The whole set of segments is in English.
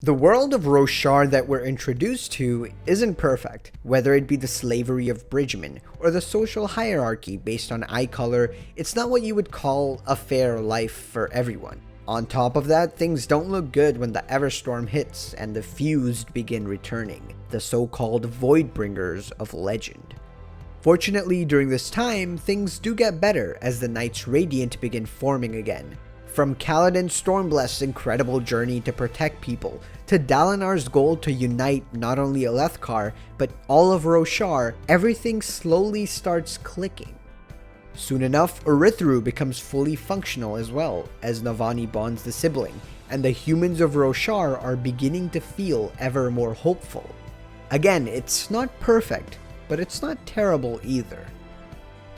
The world of Roshar that we're introduced to isn't perfect, whether it be the slavery of Bridgman or the social hierarchy based on eye color. It's not what you would call a fair life for everyone. On top of that, things don't look good when the Everstorm hits and the Fused begin returning, the so-called Voidbringers of legend. Fortunately, during this time, things do get better as the Knights Radiant begin forming again. From Kaladin Stormbless's incredible journey to protect people, to Dalinar's goal to unite not only Alethkar, but all of Roshar, everything slowly starts clicking. Soon enough, Urithiru becomes fully functional as well, as Navani bonds the sibling, and the humans of Roshar are beginning to feel ever more hopeful. Again, it's not perfect, but it's not terrible either.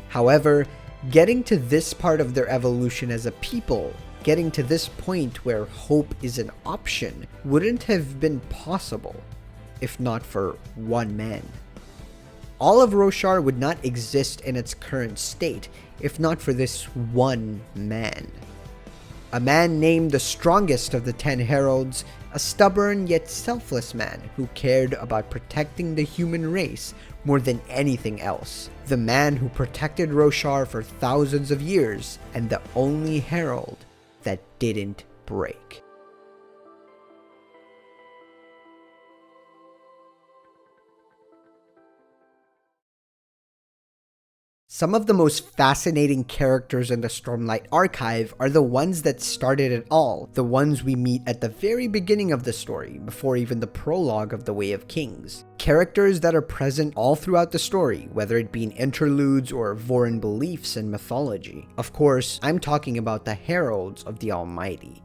However, getting to this part of their evolution as a people, getting to this point where hope is an option, wouldn't have been possible if not for one man. All of Roshar would not exist in its current state if not for this one man. A man named the strongest of the 10 heralds, a stubborn yet selfless man who cared about protecting the human race more than anything else. The man who protected Roshar for thousands of years, and the only herald that didn't break. Some of the most fascinating characters in the Stormlight Archive are the ones that started it all, the ones we meet at the very beginning of the story, before even the prologue of the Way of Kings. Characters that are present all throughout the story, whether it be in interludes or Vorin beliefs and mythology. Of course, I'm talking about the Heralds of the Almighty.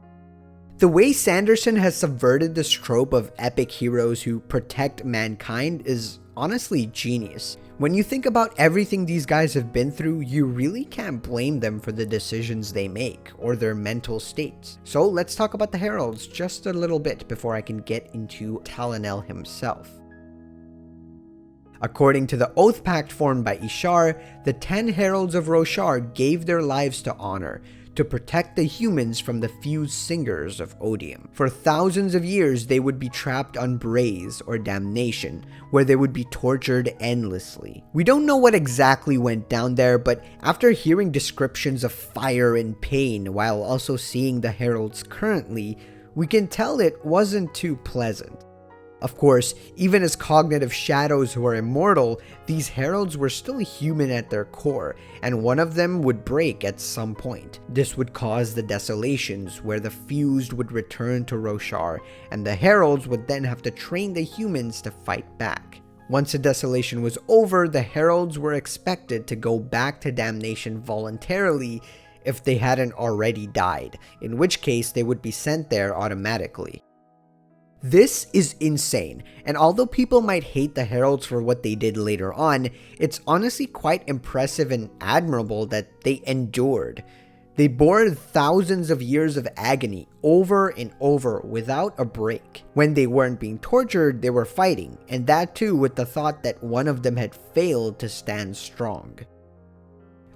The way Sanderson has subverted this trope of epic heroes who protect mankind is honestly genius. When you think about everything these guys have been through, you really can't blame them for the decisions they make or their mental states. So let's talk about the Heralds just a little bit before I can get into Talonel himself. According to the Oath Pact formed by Ishar, the 10 Heralds of Roshar gave their lives to honor, to protect the humans from the fused singers of Odium. For thousands of years, they would be trapped on Braze or Damnation, where they would be tortured endlessly. We don't know what exactly went down there, but after hearing descriptions of fire and pain while also seeing the Heralds currently, we can tell it wasn't too pleasant. Of course, even as cognitive shadows who are immortal, these heralds were still human at their core, and one of them would break at some point. This would cause the Desolations, where the fused would return to Roshar, and the heralds would then have to train the humans to fight back. Once the Desolation was over, the heralds were expected to go back to Damnation voluntarily if they hadn't already died, in which case they would be sent there automatically. This is insane, and although people might hate the Heralds for what they did later on, it's honestly quite impressive and admirable that they endured. They bore thousands of years of agony over and over without a break. When they weren't being tortured, they were fighting, and that too with the thought that one of them had failed to stand strong.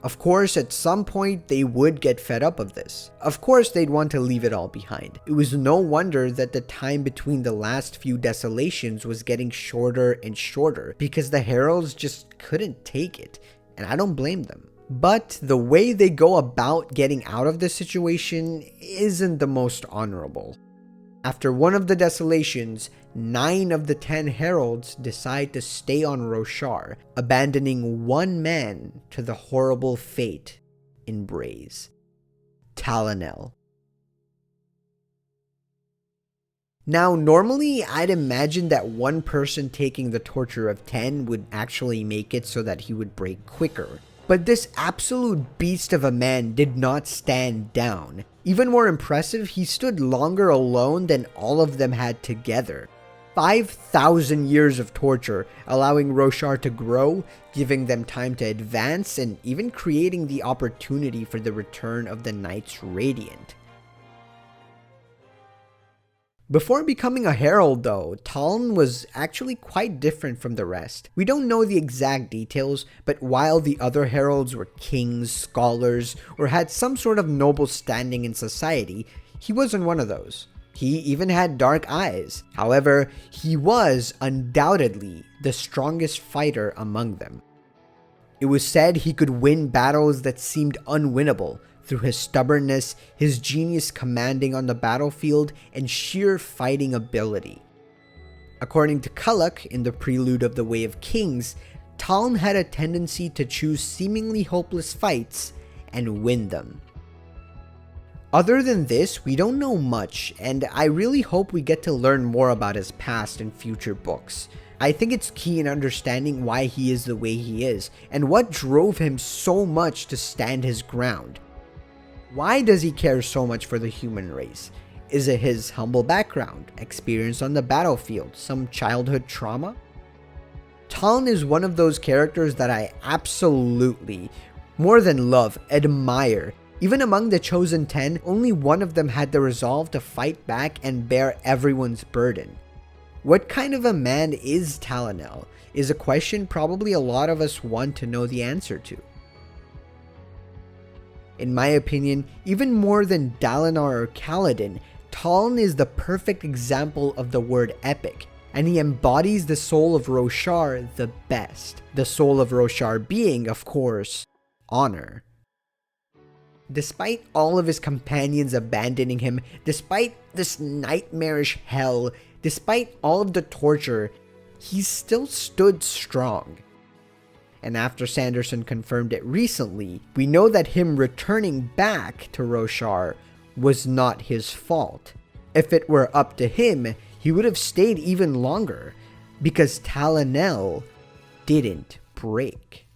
Of course, at some point, they would get fed up of this. Of course, they'd want to leave it all behind. It was no wonder that the time between the last few Desolations was getting shorter and shorter, because the Heralds just couldn't take it, and I don't blame them. But the way they go about getting out of this situation isn't the most honorable. After one of the Desolations, 9 of the 10 Heralds decide to stay on Roshar, abandoning one man to the horrible fate in Braze. Talonel. Now, normally, I'd imagine that one person taking the torture of 10 would actually make it so that he would break quicker. But this absolute beast of a man did not stand down. Even more impressive, he stood longer alone than all of them had together. 5,000 years of torture, allowing Roshar to grow, giving them time to advance, and even creating the opportunity for the return of the Knights Radiant. Before becoming a herald though, Talon was actually quite different from the rest. We don't know the exact details, but while the other heralds were kings, scholars, or had some sort of noble standing in society, he wasn't one of those. He even had dark eyes. However, he was undoubtedly the strongest fighter among them. It was said he could win battles that seemed unwinnable through his stubbornness, his genius commanding on the battlefield, and sheer fighting ability. According to Kullak in the Prelude of the Way of Kings, Taln had a tendency to choose seemingly hopeless fights and win them. Other than this, we don't know much, and I really hope we get to learn more about his past in future books. I think it's key in understanding why he is the way he is, and what drove him so much to stand his ground. Why does he care so much for the human race? Is it his humble background, experience on the battlefield, some childhood trauma? Taln is one of those characters that I absolutely, more than love, admire. Even among the Chosen 10, only one of them had the resolve to fight back and bear everyone's burden. What kind of a man is Talonel is a question probably a lot of us want to know the answer to. In my opinion, even more than Dalinar or Kaladin, Taln is the perfect example of the word epic, and he embodies the soul of Roshar the best. The soul of Roshar being, of course, honor. Despite all of his companions abandoning him, despite this nightmarish hell, despite all of the torture, he still stood strong. And after Sanderson confirmed it recently, we know that him returning back to Roshar was not his fault. If it were up to him, he would have stayed even longer, because Talonel didn't break.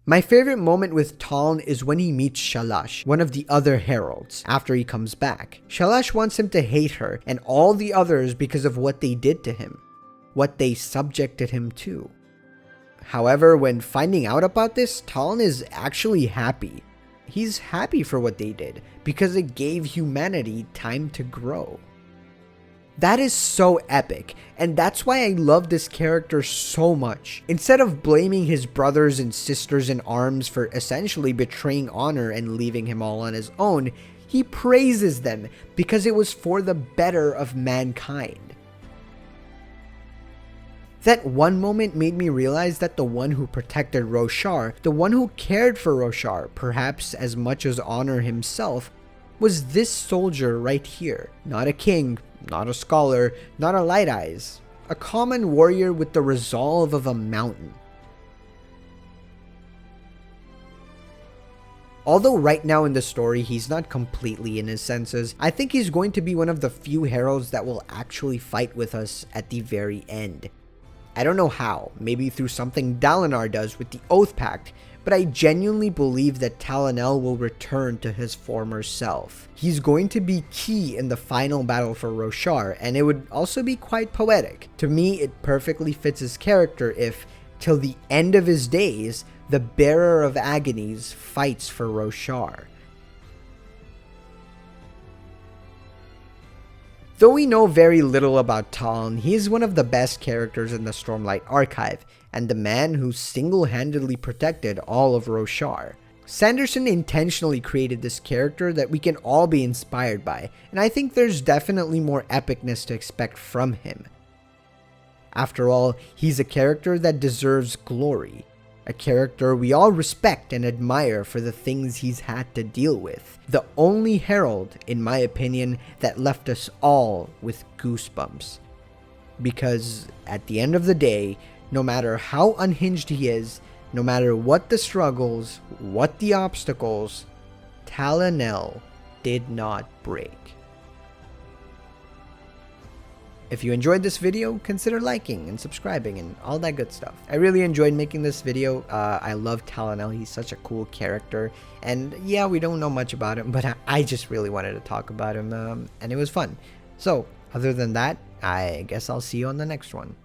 My favorite moment with Taln is when he meets Shalash, one of the other heralds, after he comes back. Shalash wants him to hate her and all the others because of what they did to him, what they subjected him to. However, when finding out about this, Taln is actually happy. He's happy for what they did because it gave humanity time to grow. That is so epic, and that's why I love this character so much. Instead of blaming his brothers and sisters in arms for essentially betraying honor and leaving him all on his own, he praises them because it was for the better of mankind. That one moment made me realize that the one who protected Roshar, the one who cared for Roshar, perhaps as much as Honor himself, was this soldier right here. Not a king, not a scholar, not a Light Eyes. A common warrior with the resolve of a mountain. Although right now in the story he's not completely in his senses, I think he's going to be one of the few heralds that will actually fight with us at the very end. I don't know how, maybe through something Dalinar does with the Oath Pact, but I genuinely believe that Talonel will return to his former self. He's going to be key in the final battle for Roshar, and it would also be quite poetic. To me, it perfectly fits his character if, till the end of his days, the Bearer of Agonies fights for Roshar. Though we know very little about Taln, he is one of the best characters in the Stormlight Archive, and the man who single-handedly protected all of Roshar. Sanderson intentionally created this character that we can all be inspired by, and I think there's definitely more epicness to expect from him. After all, he's a character that deserves glory. A character we all respect and admire for the things he's had to deal with. The only herald, in my opinion, that left us all with goosebumps. Because at the end of the day, no matter how unhinged he is, no matter what the struggles, what the obstacles, Talonel did not break. If you enjoyed this video, consider liking and subscribing and all that good stuff. I really enjoyed making this video. I love Talonel. He's such a cool character. And yeah, we don't know much about him, but I just really wanted to talk about him, and it was fun. So, other than that, I guess I'll see you on the next one.